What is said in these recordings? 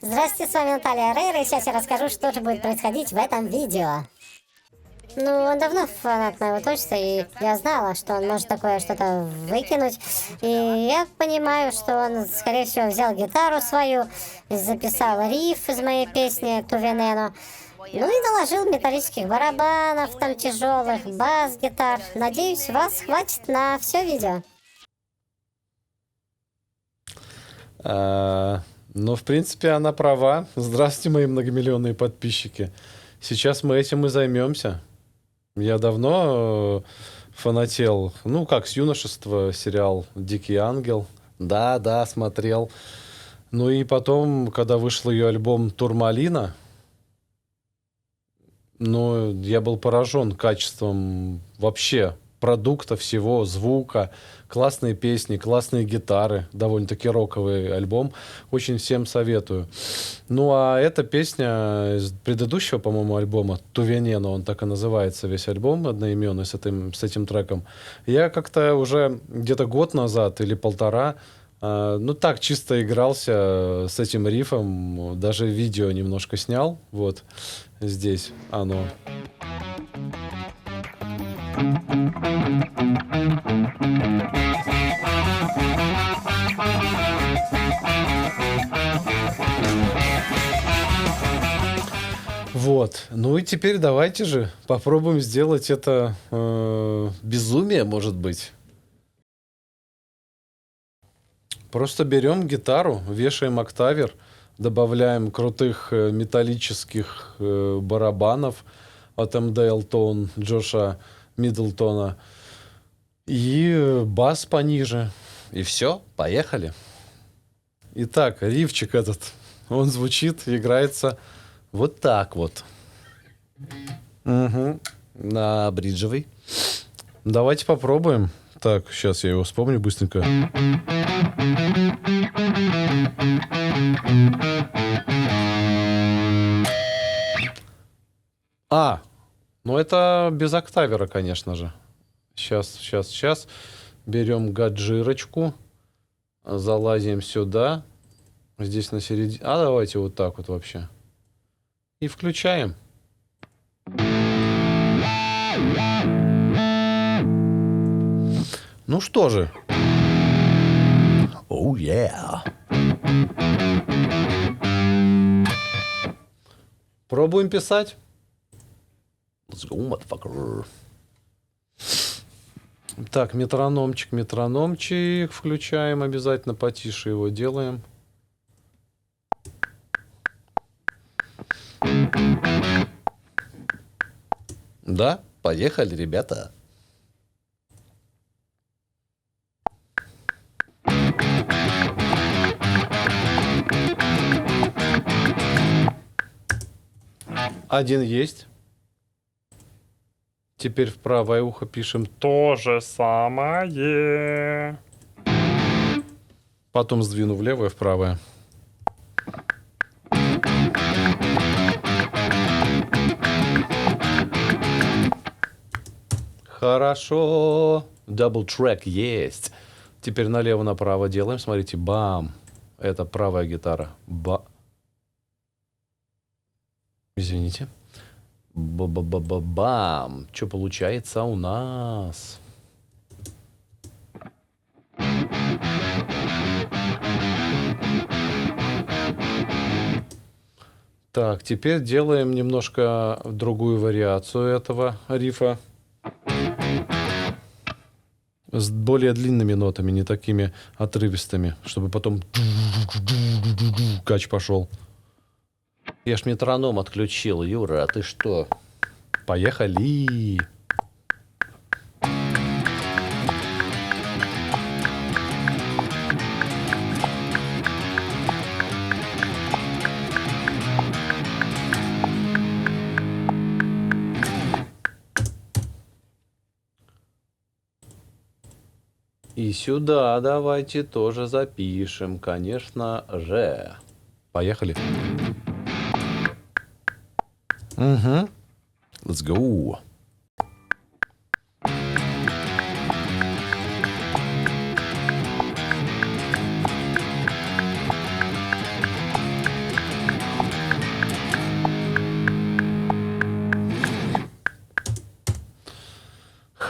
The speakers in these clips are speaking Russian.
Здравствуйте, с вами Наталья Рейра, и сейчас я расскажу, что же будет происходить в этом видео. Ну, он давно фанат моего творчества, и я знала, что он может такое что-то выкинуть. И я понимаю, что он, скорее всего, взял гитару свою, записал риф из моей песни «Тувенено», ну и наложил металлических барабанов, там тяжелых, бас-гитар. Надеюсь, вас хватит на все видео. Ну, в принципе, она права. Здравствуйте, мои многомиллионные подписчики. Сейчас мы этим и займемся. Я давно фанател, ну, как с юношества, сериал «Дикий ангел». Да, смотрел. Ну и потом, когда вышел ее альбом «Турмалина», ну, я был поражен качеством вообще продукта всего, звука, классные песни, классные гитары, довольно-таки роковый альбом. Очень всем советую. Ну, а эта песня из предыдущего, по-моему, альбома «Тувенено», он так и называется, весь альбом одноименный с этим треком. Я как-то уже где-то год назад или полтора, ну, так чисто игрался с этим рифом, даже видео немножко снял, вот здесь оно. Вот. Ну и теперь давайте же попробуем сделать это безумие, может быть. Просто берем гитару, вешаем октавер, добавляем крутых металлических барабанов от МД Tone Джоша Миддлтона и бас пониже. И все, поехали. Итак, рифчик этот, он звучит, играется вот так вот. Угу. На бриджевый. Давайте попробуем. Так, сейчас я его вспомню быстренько. Ну это без октавера, конечно же. Сейчас. Берем гаджирочку, залазим сюда. Здесь на середине. Давайте вот так вот вообще. И включаем. Ну что же. Oh yeah. Пробуем писать. Let's go, motherfucker. Так, метрономчик включаем обязательно, потише его делаем. Да, поехали, ребята. Один есть. Теперь в правое ухо пишем то же самое. Потом сдвину в левое, в правое. Хорошо. Дабл трек есть. Теперь налево-направо делаем. Смотрите, бам. Это правая гитара. Извините. Бам. Что получается у нас? Так, теперь делаем немножко другую вариацию этого рифа. С более длинными нотами, не такими отрывистыми, чтобы потом кач пошел. Я ж метроном отключил, Юра, а ты что? Поехали! И сюда давайте тоже запишем, конечно же. Поехали. Угу. Let's go.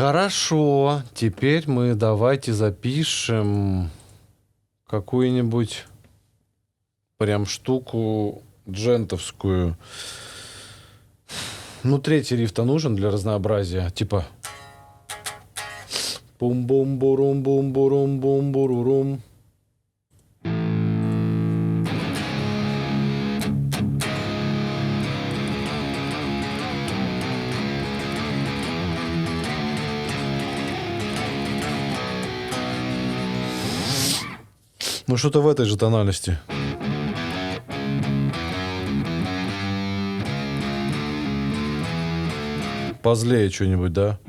Хорошо, теперь мы давайте запишем какую-нибудь прям штуку джентовскую. Ну, третий рифт-то нужен для разнообразия. Типа бум-бум-бурум-бум-бурум-бум-бурум. Ну, что-то в этой же тональности. Позлее что-нибудь, да?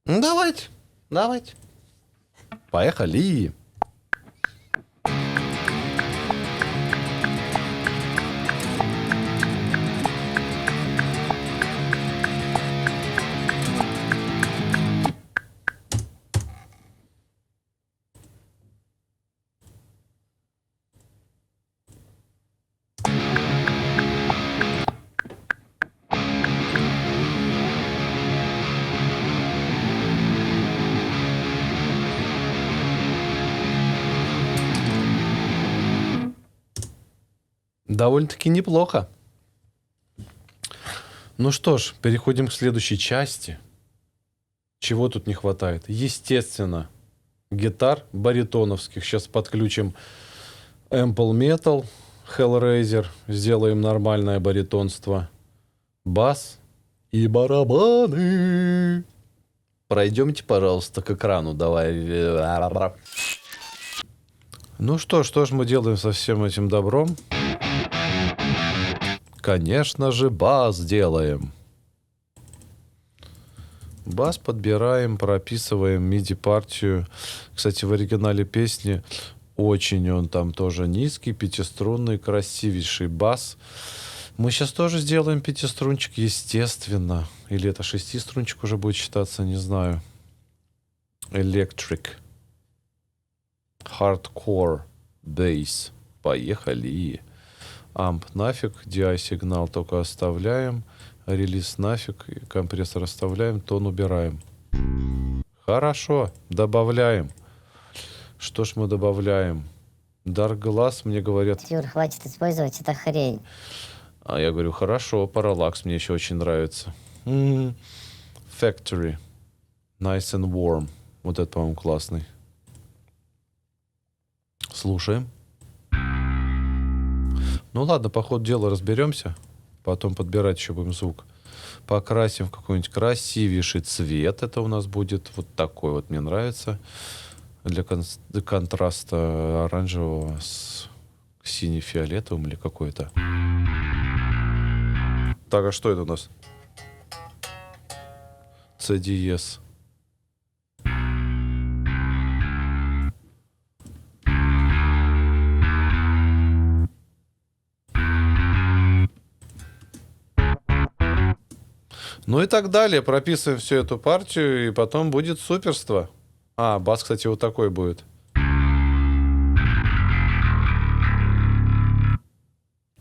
Ну, давайте, давайте. Поехали. Довольно-таки неплохо. Ну что ж, переходим к следующей части. Чего тут не хватает? Естественно, гитар баритоновских. Сейчас подключим Ample Metal, Hellraiser. Сделаем нормальное баритонство. Бас и барабаны. Пройдемте, пожалуйста, к экрану. Давай. Ну что ж мы делаем со всем этим добром? Конечно же, бас делаем. Бас подбираем, прописываем MIDI-партию. Кстати, в оригинале песни очень он там тоже низкий, пятиструнный, красивейший бас. Мы сейчас тоже сделаем пятиструнчик, естественно. Или это шестиструнчик уже будет считаться, не знаю. Electric. Hardcore. Bass. Поехали. Амп нафиг, DI сигнал только оставляем, релиз нафиг, компрессор оставляем, тон убираем. Хорошо, добавляем. Что ж мы добавляем? Dark Glass, мне говорят... Юр, хватит использовать эту хрень. А я говорю, хорошо, Parallax мне еще очень нравится. Factory. Nice and warm. Вот это, по-моему, классный. Слушаем. Ну ладно, по ходу дела разберемся. Потом подбирать еще будем звук. Покрасим в какой-нибудь красивейший цвет. Это у нас будет вот такой вот, мне нравится. Для контраста оранжевого с сине-фиолетовым или какой-то. Так, а что это у нас? C диез. Ну и так далее. Прописываем всю эту партию, и потом будет суперство. А, бас, кстати, вот такой будет.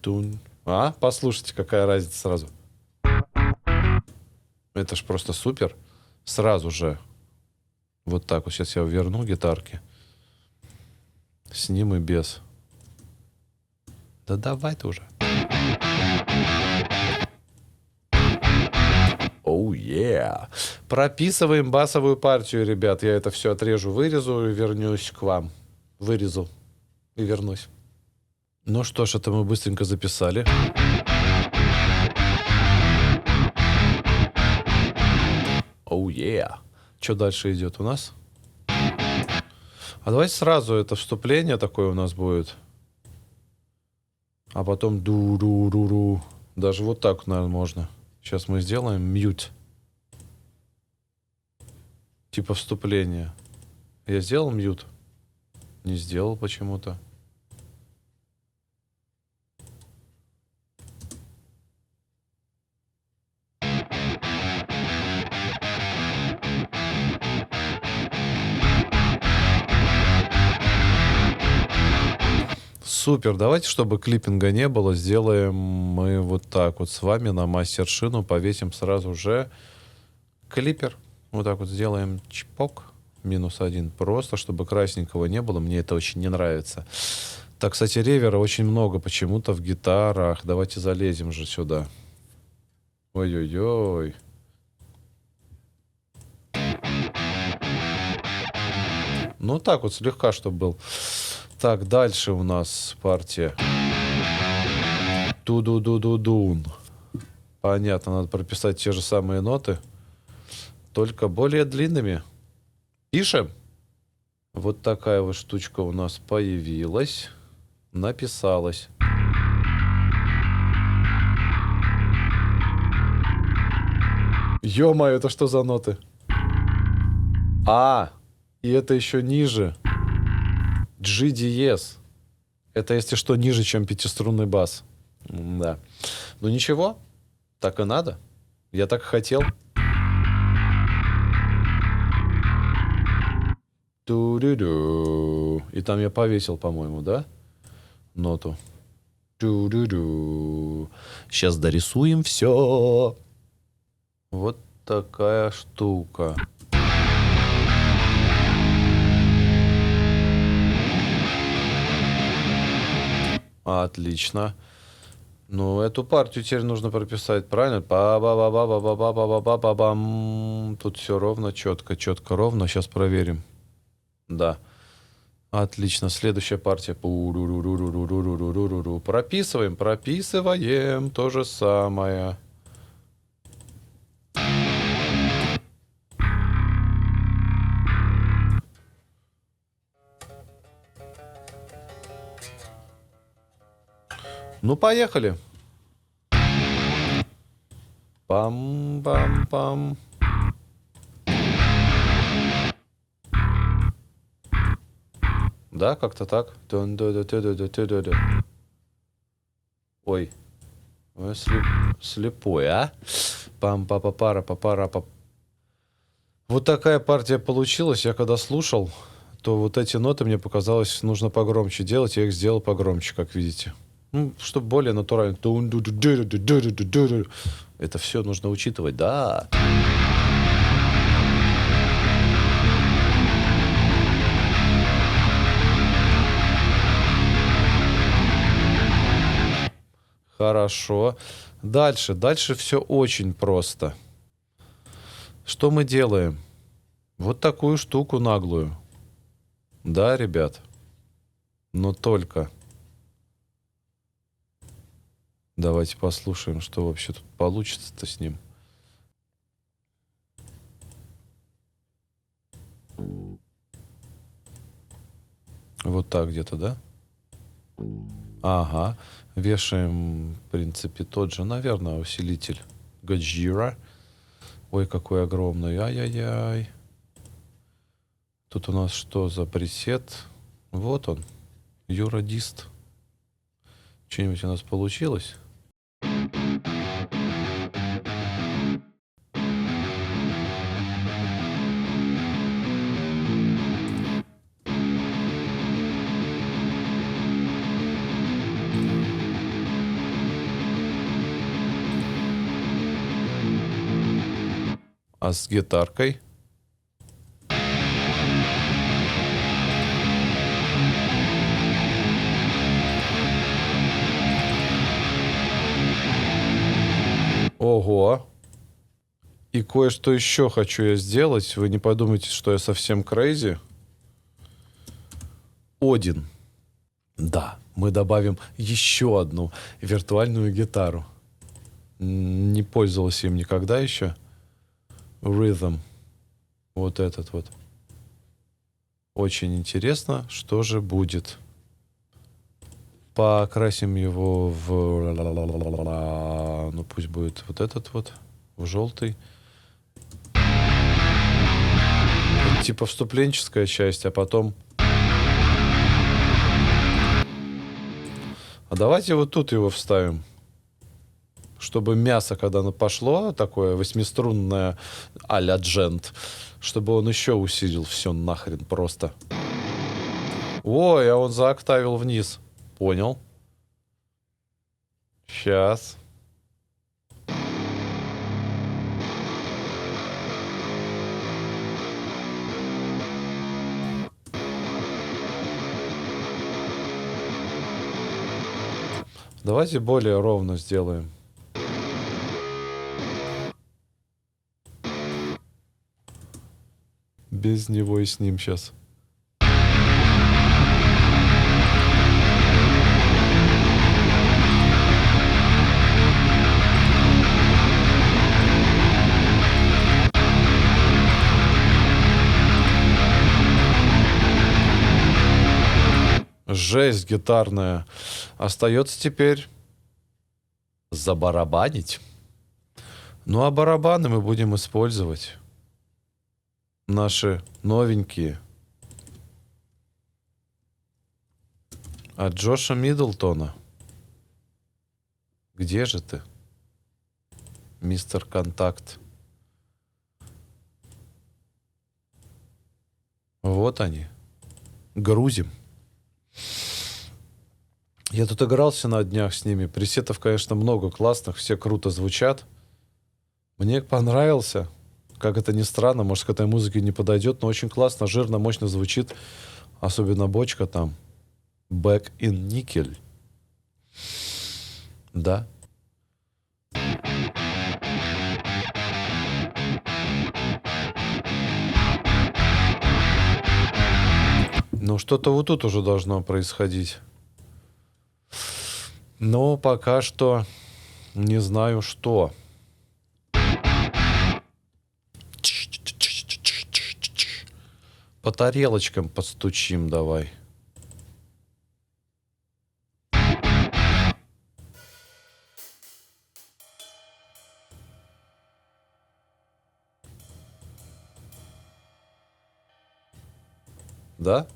Тун. А, послушайте, какая разница сразу. Это ж просто супер. Сразу же. Вот так вот. Сейчас я верну гитарки. С ним и без. Да давай ты уже. Оу, yeah. Прописываем басовую партию, ребят. Я это все отрежу, вырежу и вернусь к вам. Вырезал и вернусь. Ну что ж, это мы быстренько записали. Оу, yeah. Что дальше идет у нас? А давайте сразу это вступление такое у нас будет. А потом ду-ду-ду-ду. Даже вот так, наверное, можно. Сейчас мы сделаем мьют. Типа вступление. Я сделал мьют? Не сделал почему-то. Супер, давайте, чтобы клиппинга не было, сделаем мы вот так вот с вами на мастершину, повесим сразу же клипер. Вот так вот сделаем чпок, -1, просто, чтобы красненького не было, мне это очень не нравится. Так, кстати, ревера очень много почему-то в гитарах, давайте залезем же сюда. Ой-ой-ой. Ну так вот, слегка, чтобы был. Так, дальше у нас партия. Ту-ду-ду-ду-дун. Понятно, надо прописать те же самые ноты, только более длинными. Пишем. Вот такая вот штучка у нас появилась. Написалась. Ё-моё, это что за ноты? А, и это еще ниже. G диез. Это, если что, ниже, чем пятиструнный бас. Да. Ну ничего, так и надо. Я так и хотел. Ту-ду-ду. И там я повесил, по-моему, да? Ноту. Ту-ду-ду. Сейчас дорисуем все. Вот такая штука. Отлично. Ну, эту партию теперь нужно прописать, правильно? Па-ба-ба-ба-ба-ба-ба-ба-ба-ба-бам. Тут все ровно, четко, четко, ровно. Сейчас проверим. Да. Отлично. Следующая партия. Пу-ру-ру-ру-ру-ру-ру-ру-ру-ру-ру. Прописываем, прописываем. То же самое. Ну, поехали. Пам-пам-пам. Да, как-то так. Ой. Ой, слепой, а? Пам-па-па-пара-па-пара-па. Вот такая партия получилась. Я когда слушал, то вот эти ноты мне показалось нужно погромче делать. Я их сделал погромче, как видите. Ну, чтобы более натурально. Это все нужно учитывать, да. Хорошо. Дальше все очень просто. Что мы делаем? Вот такую штуку наглую. Да, ребят? Но только... Давайте послушаем, что вообще тут получится-то с ним. Вот так где-то, да? Ага. Вешаем, в принципе, тот же, наверное, усилитель Gojira. Ой, какой огромный. Ай-яй-яй. Тут у нас что за пресет? Вот он. Юрадист. Что-нибудь у нас получилось? А с гитаркой? Ого. И кое-что еще хочу я сделать. Вы не подумайте, что я совсем крейзи. Один. Да, мы добавим еще одну виртуальную гитару. Не пользовался им никогда еще. Rhythm. Вот этот вот. Очень интересно, что же будет. Покрасим его в... Ну, пусть будет вот этот вот. В желтый. Это типа вступленческая часть, а потом... А давайте вот тут его вставим. Чтобы мясо, когда оно пошло, такое восьмиструнное а-ля джент, чтобы он еще усилил все нахрен просто. Ой, а он заоктавил вниз. Понял. Сейчас. Давайте более ровно сделаем. Без него и с ним сейчас. Жесть гитарная. Остается теперь забарабанить. Ну а барабаны мы будем использовать. Наши новенькие. От Джоша Миддлтона. Где же ты, мистер Контакт? Вот они. Грузим. Я тут игрался на днях с ними. Пресетов, конечно, много классных. Все круто звучат. Мне понравился. Как это ни странно, может, к этой музыке не подойдет, но очень классно, жирно, мощно звучит. Особенно бочка там. Back in Nickel. Да. Ну, что-то вот тут уже должно происходить. Но пока что не знаю, что. По тарелочкам постучим давай. Да?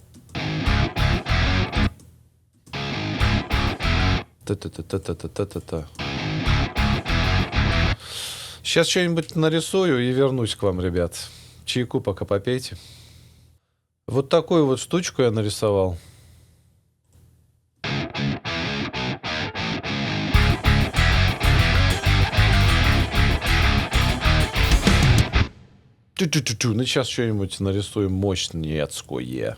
Та-та-та-та-та-та-та-та. Сейчас что-нибудь нарисую и вернусь к вам, ребят. Чайку пока попейте. Вот такую вот штучку я нарисовал. Тю-тю-тю-тю. Ну, сейчас что-нибудь нарисуем мощнецкое.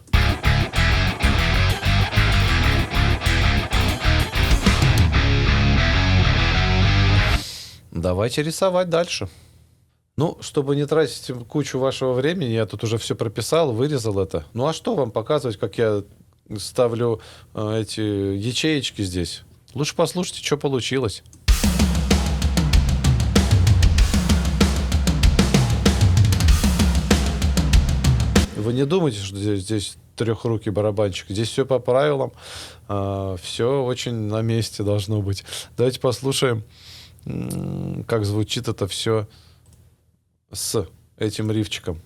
Давайте рисовать дальше. Ну, чтобы не тратить кучу вашего времени, я тут уже все прописал, вырезал это. Ну, а что вам показывать, как я ставлю эти ячеечки здесь? Лучше послушайте, что получилось. Вы не думайте, что здесь трехрукий барабанчик. Здесь все по правилам. Все очень на месте должно быть. Давайте послушаем, как звучит это все с этим рифчиком.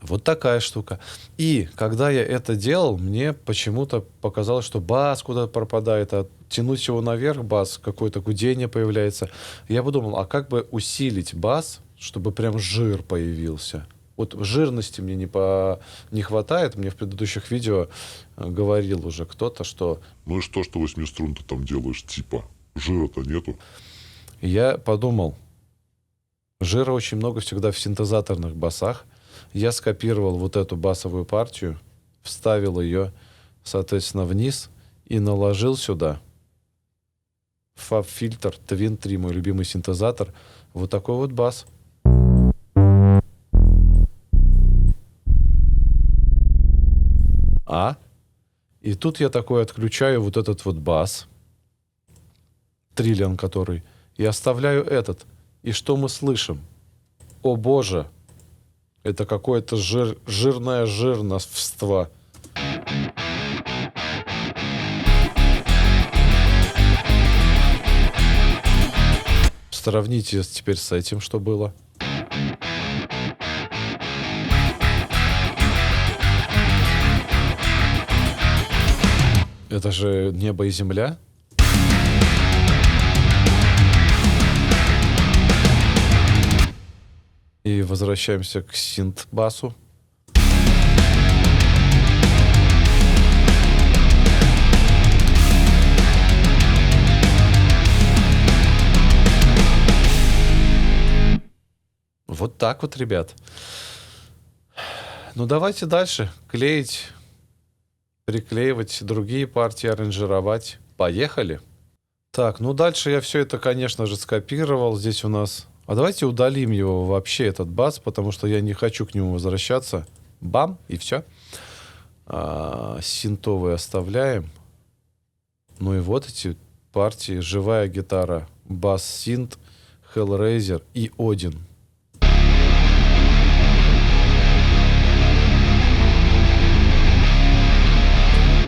Вот такая штука. И когда я это делал, мне почему-то показалось, что бас куда-то пропадает, а тянуть его наверх, бас, какое-то гудение появляется. Я подумал, а как бы усилить бас, чтобы прям жир появился? Вот жирности мне не хватает. Мне в предыдущих видео говорил уже кто-то, что... Ну и что 8 струн ты там делаешь, типа? Жира-то нету. Я подумал, жира очень много всегда в синтезаторных басах. Я скопировал вот эту басовую партию, вставил ее, соответственно, вниз и наложил сюда фаб-фильтр Twin 3, мой любимый синтезатор. Вот такой вот бас. И тут я такой отключаю вот этот вот бас, триллион который, и оставляю этот. И что мы слышим? О боже! Это какое-то жирное жирновство. Сравните теперь с этим, что было. Это же небо и земля. И возвращаемся к синт-басу. Вот так вот, ребят. Ну, давайте дальше клеить, приклеивать другие партии, аранжировать. Поехали. Так, ну дальше я все это, конечно же, скопировал. Здесь у нас... А давайте удалим его вообще, этот бас, потому что я не хочу к нему возвращаться. Бам, и все. Синтовые оставляем. Ну и вот эти партии. Живая гитара, бас-синт, Hellraiser и Один.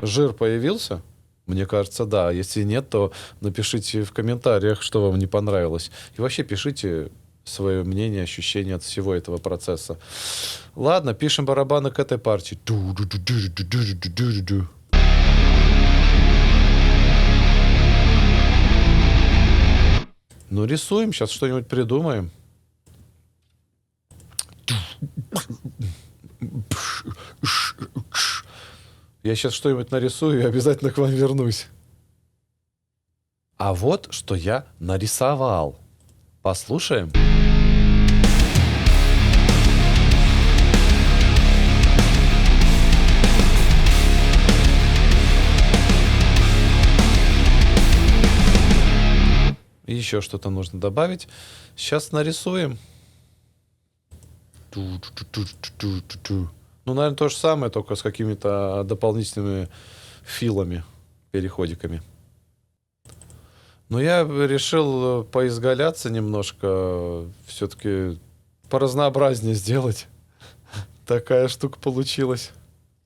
Жир появился? Мне кажется, да. Если нет, то напишите в комментариях, что вам не понравилось. И вообще пишите свое мнение, ощущение от всего этого процесса. Ладно, пишем барабаны к этой партии. Ну, рисуем, сейчас что-нибудь придумаем. Я сейчас что-нибудь нарисую и обязательно к вам вернусь. А вот что я нарисовал. Послушаем. Еще что-то нужно добавить. Сейчас нарисуем. Ну, наверное, то же самое, только с какими-то дополнительными филами, переходиками. Но я решил поизгаляться немножко, все-таки поразнообразнее сделать. Такая штука получилась.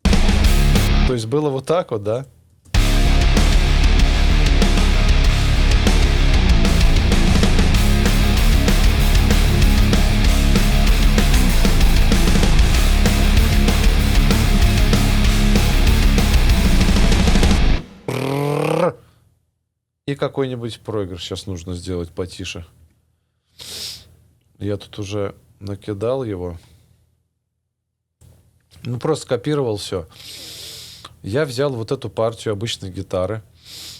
То есть было вот так вот, да? И какой-нибудь проигрыш сейчас нужно сделать потише. Я тут уже накидал его. Ну, просто копировал все. Я взял вот эту партию обычной гитары.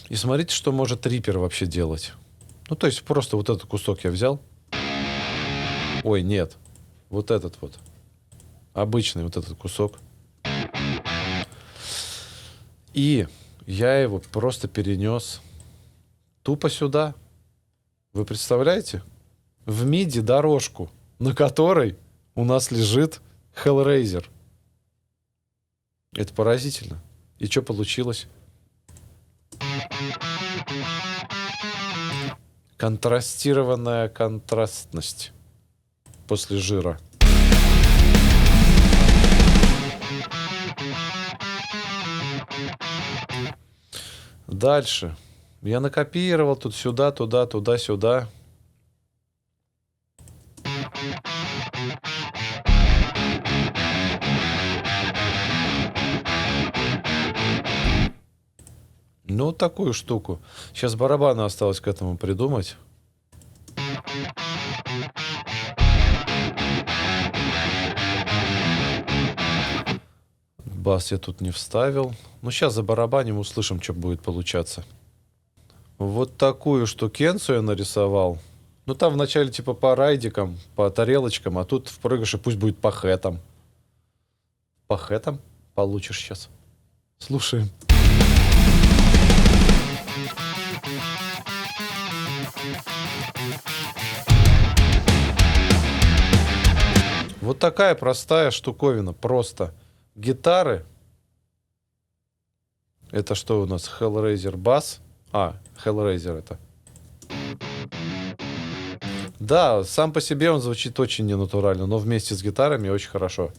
И смотрите, что может Риппер вообще делать. Ну, то есть просто вот этот кусок я взял. Ой, нет. Вот этот вот. Обычный вот этот кусок. И я его просто перенес тупо сюда. Вы представляете? В миди дорожку, на которой у нас лежит Hellraiser. Это поразительно. И что получилось? Контрастированная контрастность после жира. Дальше. Я накопировал тут сюда, туда, туда, сюда. Ну, такую штуку. Сейчас барабаны осталось к этому придумать. Бас я тут не вставил. Ну, сейчас за барабанем услышим, что будет получаться. Вот такую штукенцию я нарисовал. Ну, там вначале типа по райдикам, по тарелочкам, а тут в проигрыше пусть будет по хэтам. По хэтам получишь сейчас. Слушаем. Вот такая простая штуковина. Просто гитары. Это что у нас? Hellraiser бас. Hellraiser это. Да, сам по себе он звучит очень ненатурально, но вместе с гитарами очень хорошо.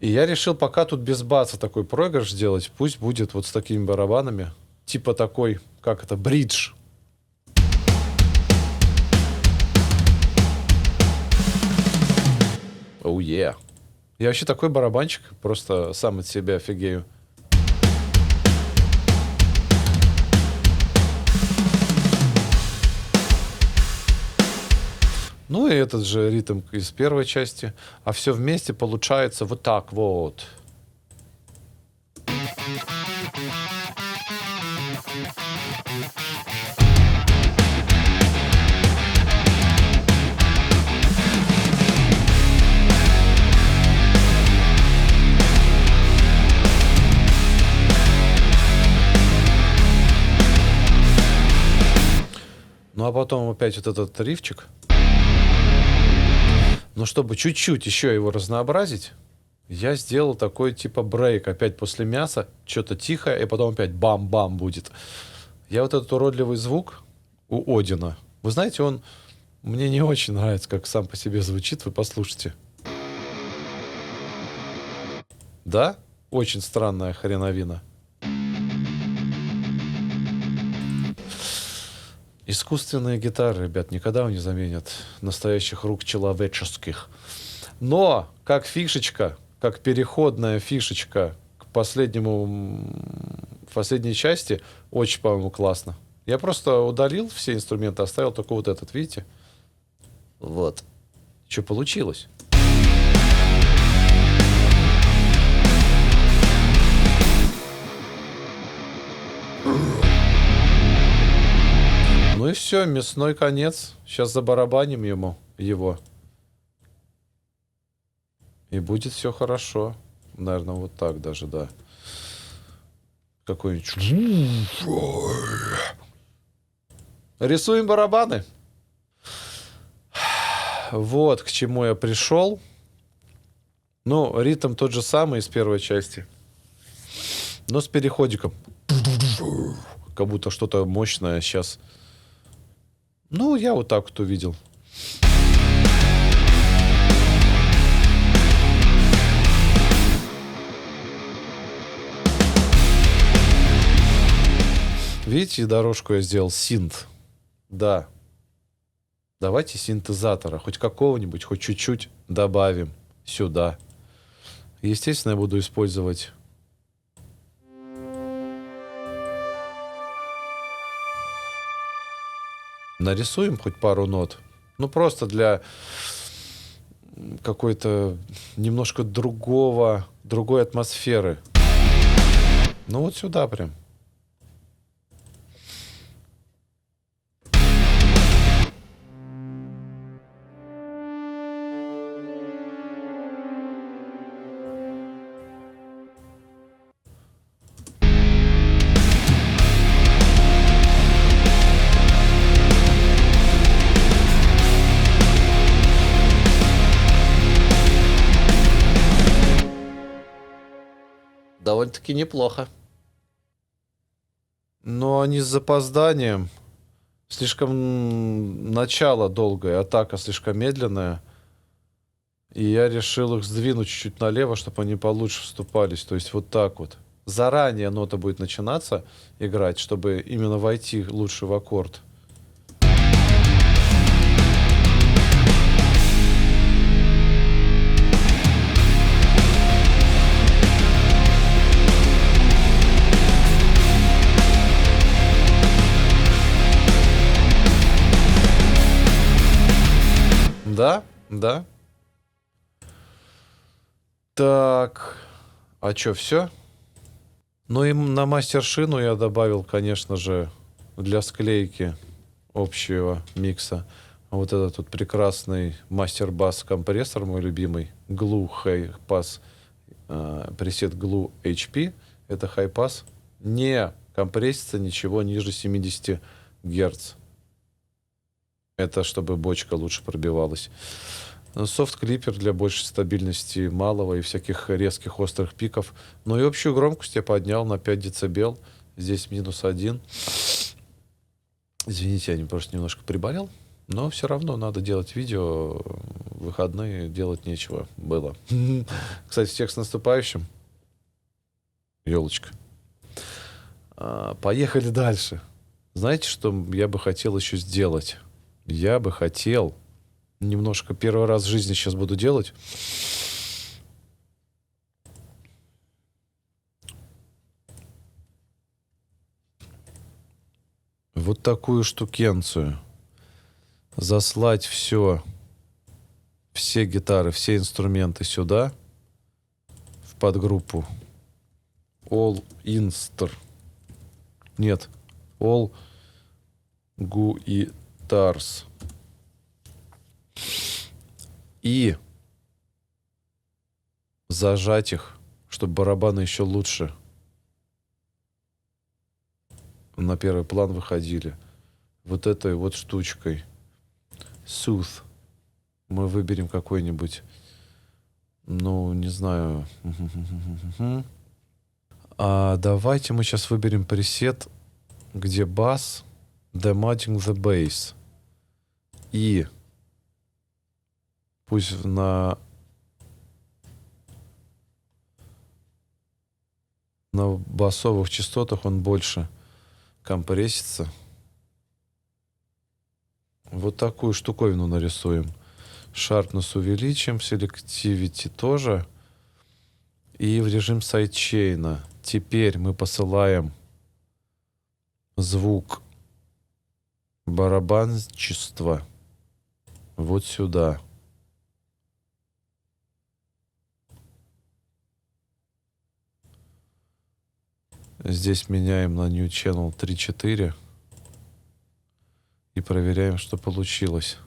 И я решил пока тут без баса такой проигрыш сделать. Пусть будет вот с такими барабанами. Типа такой, как это, бридж. Оу, yeah. Я вообще такой барабанчик, просто сам от себя офигею. Ну и этот же ритм из первой части. А все вместе получается вот так вот. Ну а потом опять вот этот рифчик. Но чтобы чуть-чуть еще его разнообразить, я сделал такой типа брейк. Опять после мяса, что-то тихое, и потом опять бам-бам будет. Я вот этот уродливый звук у Одина, вы знаете, он мне не очень нравится, как сам по себе звучит. Вы послушайте. Да? Очень странная хреновина. Искусственные гитары, ребят, никогда не заменят настоящих рук человеческих. Но, как фишечка, как переходная фишечка к последней части, очень, по-моему, классно. Я просто удалил все инструменты, оставил только вот этот, видите? Вот. Что получилось? Ну и все, мясной конец. Сейчас забарабаним его. И будет все хорошо. Наверное, вот так даже, да. Какой-нибудь... Рисуем барабаны. Вот к чему я пришел. Ну, ритм тот же самый из первой части. Но с переходиком. Как будто что-то мощное сейчас. Ну, я вот так вот увидел. Видите, дорожку я сделал синт. Да. Давайте синтезатора, хоть какого-нибудь, хоть чуть-чуть добавим сюда. Естественно, я буду использовать... Нарисуем хоть пару нот. Ну, просто для какой-то немножко другой атмосферы. Ну, вот сюда прям. Довольно-таки неплохо. Но они с запозданием. Слишком начало долгое, атака слишком медленная. И я решил их сдвинуть чуть-чуть налево, чтобы они получше вступались. То есть вот так вот. Заранее нота будет начинаться играть, чтобы именно войти лучше в аккорд. Да, да. Так, а что, все? Ну и на мастершину я добавил, конечно же, для склейки общего микса вот этот вот прекрасный мастер-бас компрессор, мой любимый, Glue High Pass, пресет Glue HP. Это High Pass. Не компрессится ничего ниже 70 Гц. Это чтобы бочка лучше пробивалась. Софт-клипер для большей стабильности малого и всяких резких острых пиков. Ну и общую громкость я поднял на 5 дБ. Здесь -1. Извините, я просто немножко приболел. Но все равно надо делать видео. В выходные делать нечего было. Кстати, всех с наступающим. Елочка. Поехали дальше. Знаете, что я бы хотел еще сделать? Я бы хотел... Немножко первый раз в жизни сейчас буду делать. Вот такую штукенцию. Заслать все все гитары, все инструменты сюда, в подгруппу. All Instr. Нет. All Guitars. И зажать их, чтобы барабаны еще лучше на первый план выходили. Вот этой вот штучкой. Sooth. Мы выберем какой-нибудь, ну, не знаю. А давайте мы сейчас выберем пресет, где бас, Demodding the Bass. И пусть на басовых частотах он больше компрессится. Вот такую штуковину нарисуем. Sharpness увеличим, Selectivity тоже. И в режим сайдчейна. Теперь мы посылаем звук барабанчества вот сюда. Здесь меняем на New Channel 3.4 и проверяем, что получилось.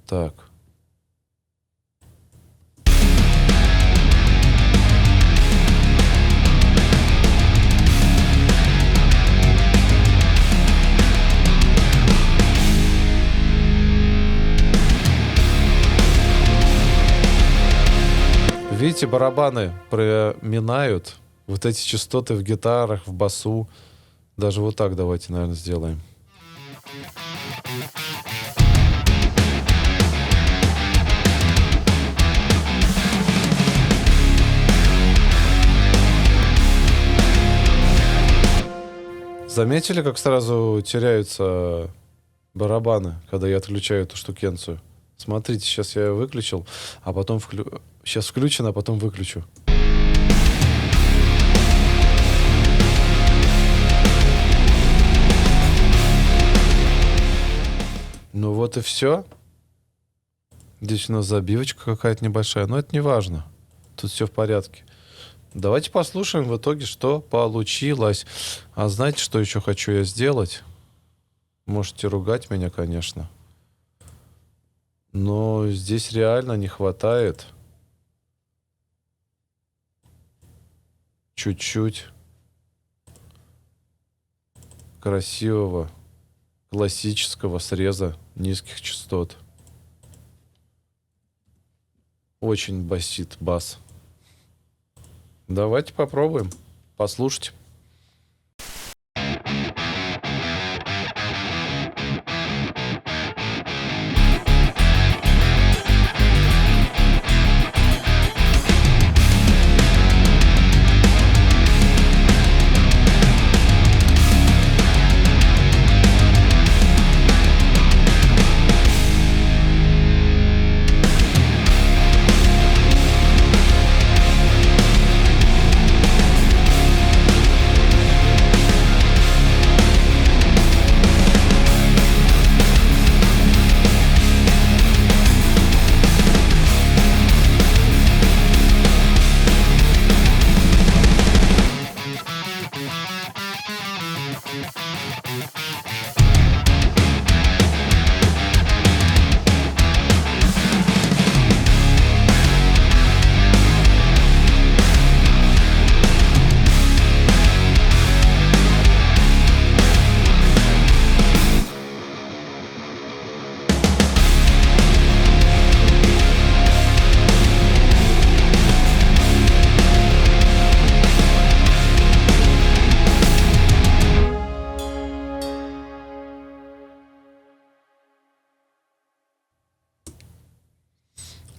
Так. Видите, барабаны проминают вот эти частоты в гитарах, в басу. Даже вот так давайте, наверное, сделаем. Заметили, как сразу теряются барабаны, когда я отключаю эту штукенцию? Смотрите, сейчас я выключил, а потом сейчас включено, а потом выключу. Ну вот и все. Здесь у нас забивочка какая-то небольшая, но это не важно. Тут все в порядке. Давайте послушаем в итоге, что получилось. А знаете, что еще хочу я сделать? Можете ругать меня, конечно. Но здесь реально не хватает чуть-чуть красивого классического среза низких частот. Очень басит бас. Давайте попробуем послушать.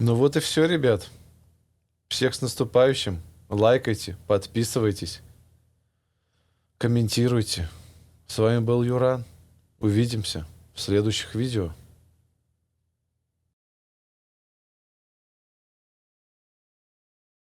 Ну вот и все, ребят. Всех с наступающим. Лайкайте, подписывайтесь, комментируйте. С вами был Юран. Увидимся в следующих видео.